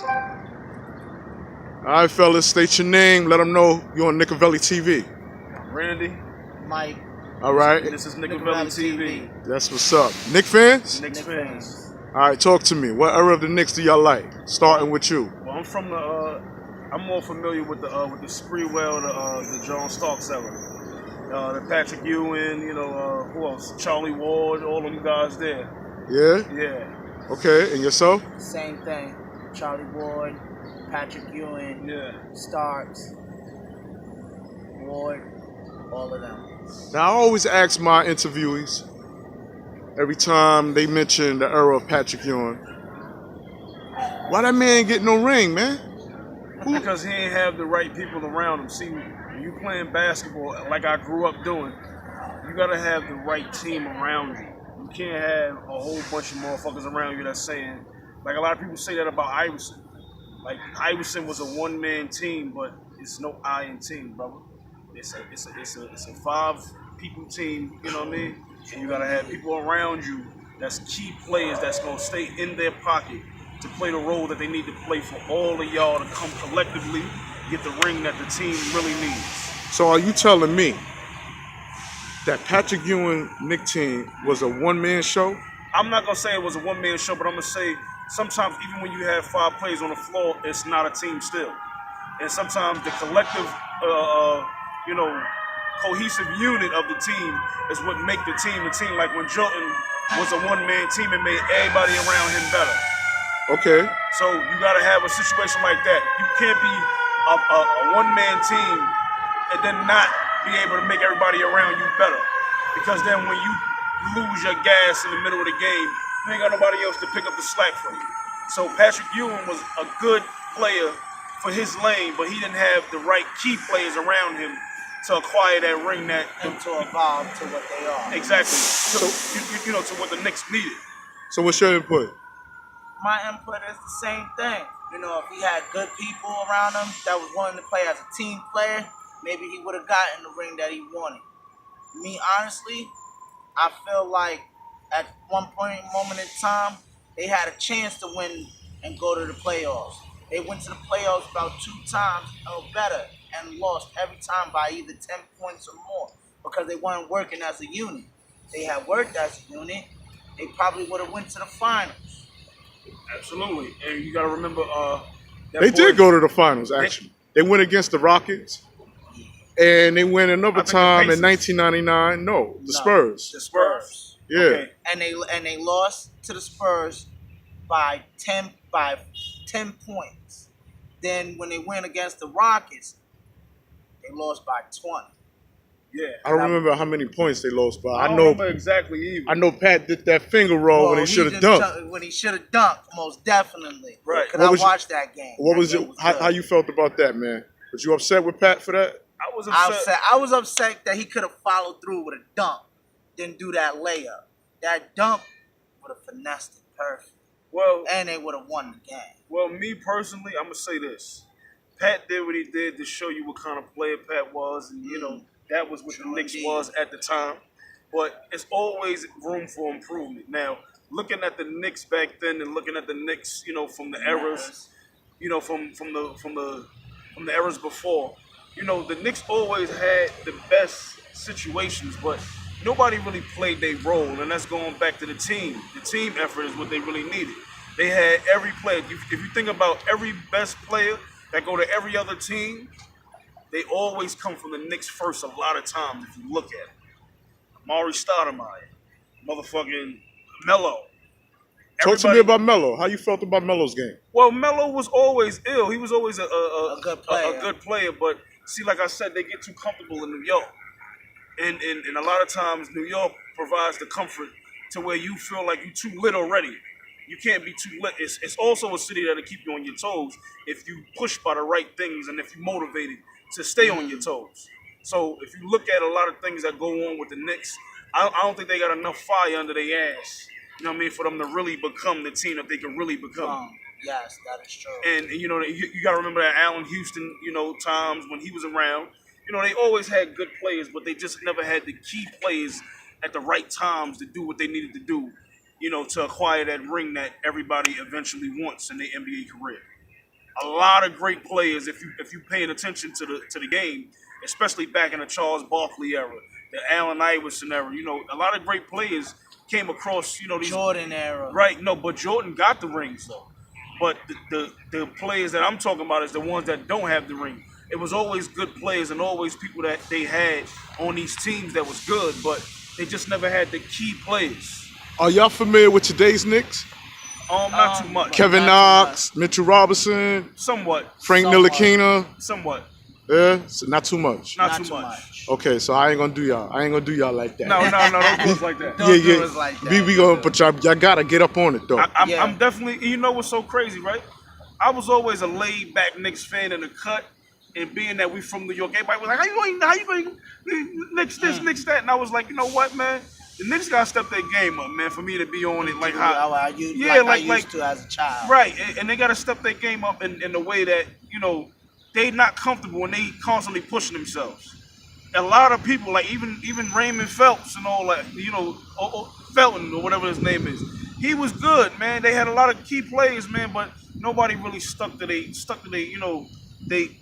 All right, fellas, state your name. Let them know you're on Nicovelli TV. Randy. Mike. All right. This is Nicovelli TV. That's what's up. Knick fans? Knicks fans. All right, talk to me. What era of the Knicks do y'all like? Starting with you. Well, I'm from the. I'm more familiar with the Spreewell, the John Starks era. The Patrick Ewing, who else? Charlie Ward, all of them guys there. Yeah? Yeah. Okay, and yourself? Same thing. Charlie Ward, Patrick Ewing, Yeah. Starks, Ward, all of them. Now, I always ask my interviewees, every time they mention the era of Patrick Ewing, why that man ain't get no ring, man? Because he ain't have the right people around him. See, when you playing basketball like I grew up doing, you gotta have the right team around you. You can't have a whole bunch of motherfuckers around you that's saying, like a lot of people say that about Iverson. Like Iverson was a one-man team, but it's no I in team, brother. It's a 5-people team. You know what I mean? And you gotta have people around you that's key players that's gonna stay in their pocket to play the role that they need to play for all of y'all to come collectively get the ring that the team really needs. So are you telling me that Patrick Ewing Knick team was a one-man show? I'm not gonna say it was a one-man show, but I'm gonna say sometimes even when you have 5 players on the floor, it's not a team still. And sometimes the collective, cohesive unit of the team is what make the team a team. Like when Jordan was a one-man team, it made everybody around him better. Okay. So you gotta have a situation like that. You can't be a one-man team and then not be able to make everybody around you better. Because then when you lose your gas in the middle of the game, you ain't got nobody else to pick up the slack for you. So Patrick Ewing was a good player for his lane, but he didn't have the right key players around him to acquire that ring that and to evolve to what they are. Exactly. So to what the Knicks needed. So what's your input? My input is the same thing. If he had good people around him that was willing to play as a team player, maybe he would have gotten the ring that he wanted. Me, honestly, I feel like at one moment in time, they had a chance to win and go to the playoffs. They went to the playoffs about 2 times or better and lost every time by either 10 points or more because they weren't working as a unit. If they had worked as a unit, they probably would have went to the finals. Absolutely. And you got to remember they did go to the finals, actually. They went against the Rockets. And they went another time in 1999. No, the Spurs. The Spurs. Yeah. Okay. And they lost to the Spurs by 10 points. Then when they went against the Rockets, they lost by 20. Yeah. I don't remember how many points they lost by. I don't remember exactly either. I know Pat did that finger roll when he should have dunked. When he should have dunked, most definitely. Right. Because I watched that game. What was it? How you felt about that, man? Was you upset with Pat for that? I was upset. I was upset that he could have followed through with a dunk, didn't do that layup. That dunk would have finessed it perfect. Well, and they would have won the game. Well, me personally, I'm gonna say this: Pat did what he did to show you what kind of player Pat was, and that was what the Knicks was at the time. But it's always room for improvement. Now, looking at the Knicks back then and looking at the Knicks, from the eras, from the eras before. The Knicks always had the best situations, but nobody really played their role, and that's going back to the team. The team effort is what they really needed. They had every player. If you think about every best player that go to every other team, they always come from the Knicks first a lot of times, if you look at it. Maury Stoudemire, motherfucking Melo. Talk to me about Melo. How you felt about Melo's game? Well, Melo was always ill. He was always a good player. But see, like I said, they get too comfortable in New York. And a lot of times, New York provides the comfort to where you feel like you're too lit already. You can't be too lit. It's also a city that'll keep you on your toes if you push by the right things and if you're motivated to stay on your toes. So if you look at a lot of things that go on with the Knicks, I don't think they got enough fire under their ass. You know what I mean? For them to really become the team that they can really become. Yes, that is true. And you got to remember that Allen Houston, times when he was around. They always had good players, but they just never had the key players at the right times to do what they needed to do, to acquire that ring that everybody eventually wants in their NBA career. a lot of great players. If you paying attention to the game, especially back in the Charles Barkley era, the Allen Iverson era, a lot of great players came across, these Jordan era. right. No, but Jordan got the rings though. But the players that I'm talking about is the ones that don't have the ring. It was always good players and always people that they had on these teams that was good, but they just never had the key players. Are y'all familiar with today's Knicks? Not too much. Kevin Not too Knox, Mitchell Robinson, Somewhat. Frank Somewhat. Ntilikina. Somewhat. Yeah, so not too much. Not too much. Okay, so I ain't gonna do y'all like that. No, don't do us like that. Don't do us like that. We gonna, but y'all gotta get up on it though. Yeah. I'm definitely. You know what's so crazy, right? I was always a laid back Knicks fan in the cut, and being that we from New York, everybody was like, "How you going? Knicks this, Knicks that?" And I was like, you know what, man? The Knicks gotta step their game up, man, for me to be on it like how. I used to as a child. Right, and they gotta step their game up in the way that they not comfortable and they constantly pushing themselves. A lot of people, like even Raymond Phelps and all that, Felton or whatever his name is, he was good, man. They had a lot of key players, man, but nobody really stuck to they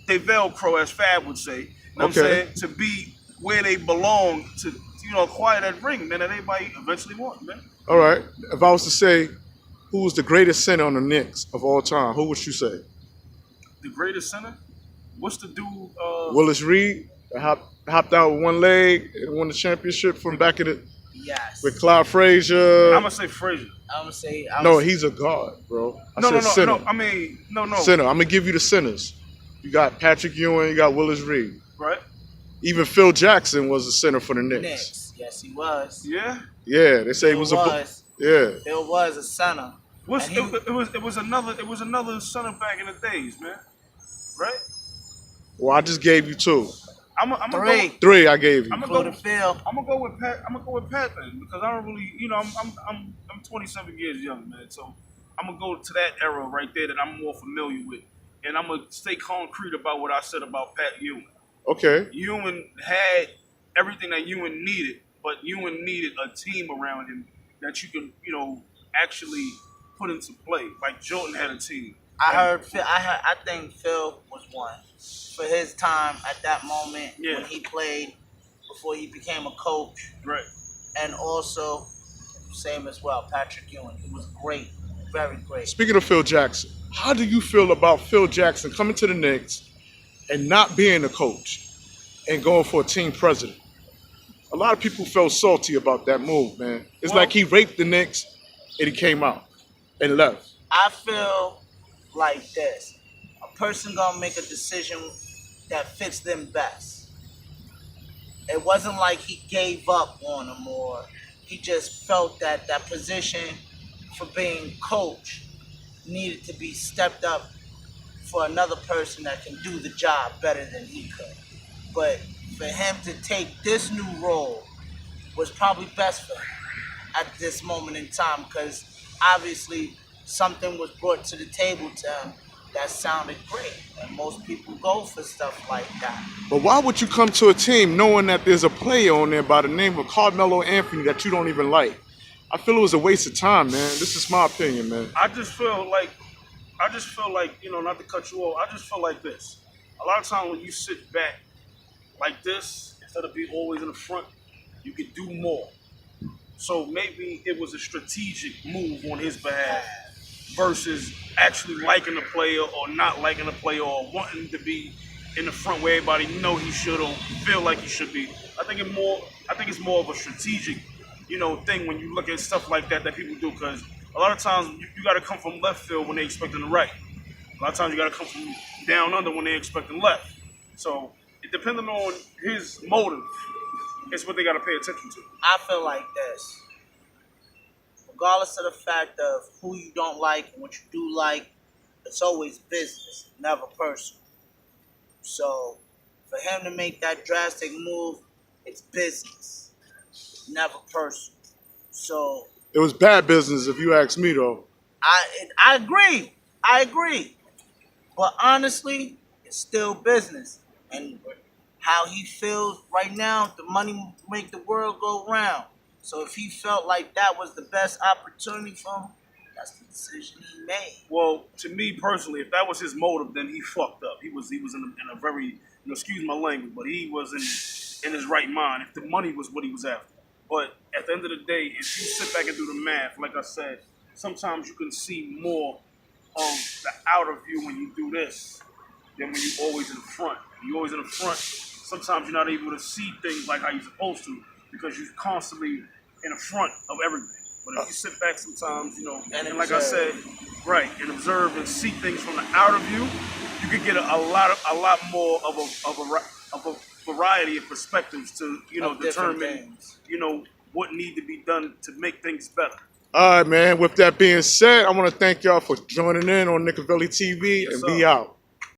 Velcro, as Fab would say. You know what I'm saying? To be where they belong, to acquire that ring, man, that everybody eventually wants, man. All right. If I was to say who was the greatest center on the Knicks of all time, who would you say? The greatest center? What's the dude? Willis Reed, that hopped out with one leg and won the championship from back in it Yes. with Clyde Frazier. I'm gonna say Frazier. I'm gonna say. No, he's a guard, bro. No. center. I mean, no. Center. I'm gonna give you the centers. You got Patrick Ewing. You got Willis Reed. Right? Even Phil Jackson was a center for the Knicks. Knicks. Yes, he was. Yeah. Yeah, they say he was yeah. Bill was a center. It was another center back in the days, man. Right? Well, I just gave you two. I'm Three. Three I gave you. I'm Go to Phil. gonna go with Pat. I'm gonna go with Pat then because I don't really, I'm 27 years young, man. So I'm gonna go to that era right there that I'm more familiar with, and I'm gonna stay concrete about what I said about Pat Ewing. Okay. Ewing had everything that Ewing needed, but Ewing needed a team around him that you can, actually put into play. Like Jordan had a team. I think Phil was one for his time at that moment when he played before he became a coach. Right. And also, same as well, Patrick Ewing. He was great, very great. Speaking of Phil Jackson, how do you feel about Phil Jackson coming to the Knicks and not being a coach and going for a team president? A lot of people felt salty about that move, man. It's like he raped the Knicks and he came out and left. I feel like this. A person gonna make a decision that fits them best. It wasn't like he gave up on them or he just felt that that position for being coach needed to be stepped up for another person that can do the job better than he could. But for him to take this new role was probably best for him at this moment in time because obviously something was brought to the table to him that sounded great. And most people go for stuff like that. But why would you come to a team knowing that there's a player on there by the name of Carmelo Anthony that you don't even like? I feel it was a waste of time, man. This is my opinion, man. I just feel like, not to cut you off, I just feel like this. A lot of times when you sit back like this, instead of being always in the front, you can do more. So maybe it was a strategic move on his behalf versus actually liking the player or not liking the player or wanting to be in the front where everybody know he should or feel like he should be. I think it's more of a strategic, thing when you look at stuff like that people do because a lot of times you got to come from left field when they expecting the right. A lot of times you got to come from down under when they expecting left. So it depending on his motive, it's what they got to pay attention to. I feel like this. Regardless of the fact of who you don't like and what you do like, it's always business, never personal. So for him to make that drastic move, it's business, never personal. So It was bad business if you ask me, though. I agree. But honestly, it's still business. And how he feels right now, the money make the world go round. So if he felt like that was the best opportunity for him, That's the decision he made. Well, to me personally, if that was his motive, then he fucked up. He was in a very, excuse my language, but he wasn't in his right mind. If the money was what he was after. But at the end of the day, if you sit back and do the math, like I said, sometimes you can see more of the outer view when you do this than when you're always in the front. When you're always in the front, sometimes you're not able to see things like how you're supposed to because you're constantly in the front of everything. But if you sit back sometimes, and like I said, right, and observe and see things from the outer view, you can get a lot more of a variety of perspectives to determine what need to be done to make things better. All right, man. With that being said, I want to thank y'all for joining in on Nickavelli TV and Yes, be sir. out.